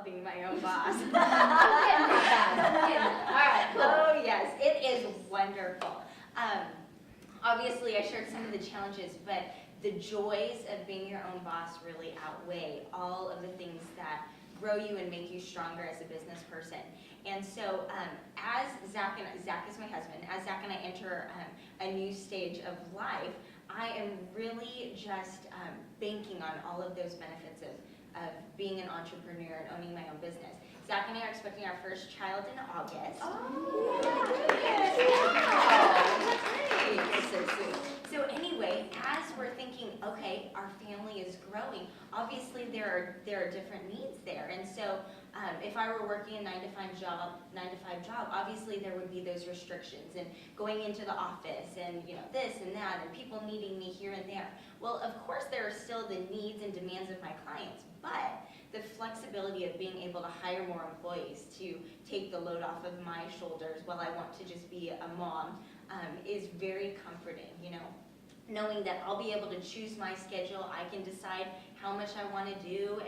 love being my own boss. All right, cool. Oh yes, it is wonderful. Obviously, I shared some of the challenges, but the joys of being your own boss really outweigh all of the things that grow you and make you stronger as a business person. And so as Zach is my husband, as Zach and I enter a new stage of life, I am really just banking on all of those benefits of being an entrepreneur and owning my own business. Zach and I are expecting our first child in August. Oh, Wow, that's so sweet. So anyway, as we're thinking, okay, our family is growing, obviously there are different needs there. And so if I were working a 9-to-5 job, obviously there would be those restrictions and going into the office and this and that and people needing me here and there. Well, of course there are still the needs and demands of my clients, but the flexibility of being able to hire more employees to take the load off of my shoulders while I want to just be a mom is very comforting, knowing that I'll be able to choose my schedule. I can decide how much I want to do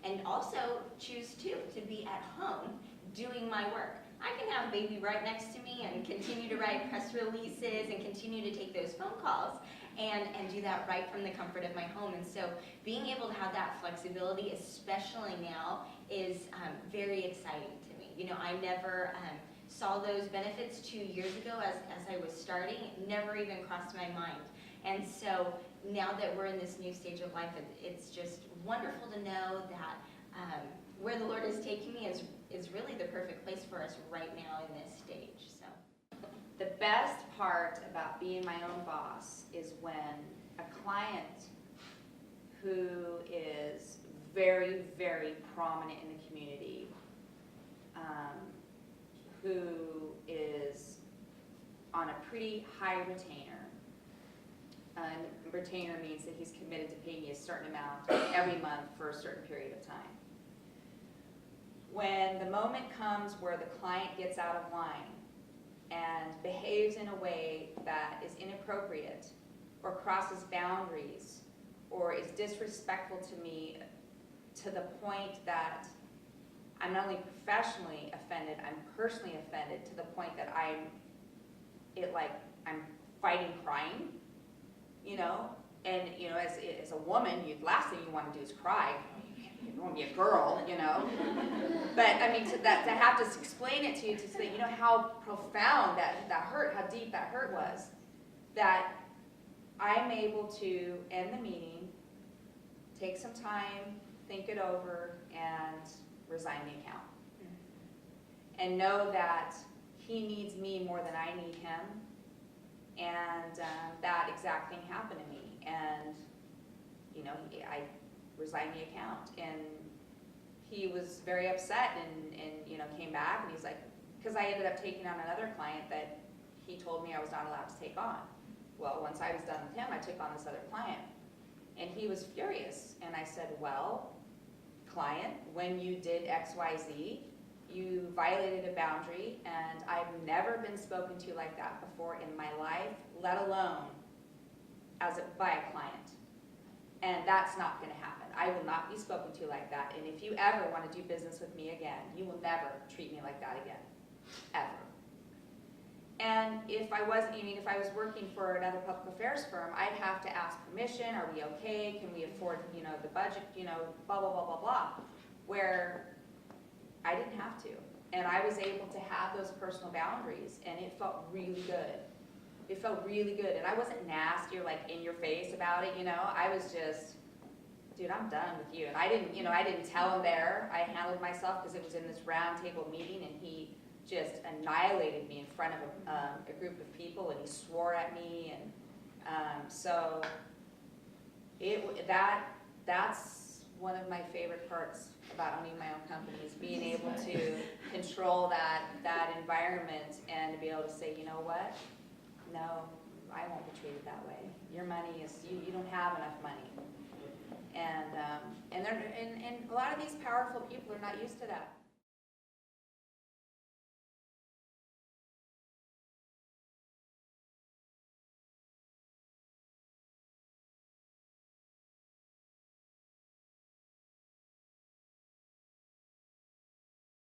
and also choose to be at home doing my work. I can have baby right next to me and continue to write press releases and continue to take those phone calls and do that right from the comfort of my home. And so being able to have that flexibility, especially now, is very exciting to me. I never saw those benefits 2 years ago as I was starting. It never even crossed my mind. And so now that we're in this new stage of life, it's just wonderful to know that where the Lord is taking me is really the perfect place for us right now in this stage. So, the best part about being my own boss is when a client who is very, very prominent in the community, who is on a pretty high retainer. Retainer means that he's committed to paying you a certain amount every month for a certain period of time. When the moment comes where the client gets out of line and behaves in a way that is inappropriate or crosses boundaries or is disrespectful to me to the point that I'm not only professionally offended, I'm personally offended to the point that I'm fighting crime, and as a woman, last thing you want to do is cry. You want to be a girl, But I mean, to have to explain it to you, to say, how profound that hurt, how deep that hurt was, that I'm able to end the meeting, take some time, think it over, and resign the account. And know that he needs me more than I need him. And that exact thing happened to me. And, I resigned the account. And he was very upset and came back and he's like, because I ended up taking on another client that he told me I was not allowed to take on. Well, once I was done with him, I took on this other client. And he was furious. And I said, well, client, when you did X, Y, Z, you violated a boundary, and I've never been spoken to like that before in my life, let alone by a client. And that's not going to happen. I will not be spoken to like that. And if you ever want to do business with me again, you will never treat me like that again, ever. And if I was working for another public affairs firm, I'd have to ask permission. Are we okay? Can we afford, the budget? Blah blah blah blah blah. Where I didn't have to, and I was able to have those personal boundaries, and it felt really good. It felt really good, and I wasn't nasty or in your face about it. I was just, dude, I'm done with you. And I didn't tell him there. I handled myself because it was in this round table meeting, and he just annihilated me in front of a group of people, and he swore at me, and so that's one of my favorite parts about owning my own company, is being able to control that environment and to be able to say, you know what? No, I won't be treated that way. Your money is, you don't have enough money. And a lot of these powerful people are not used to that.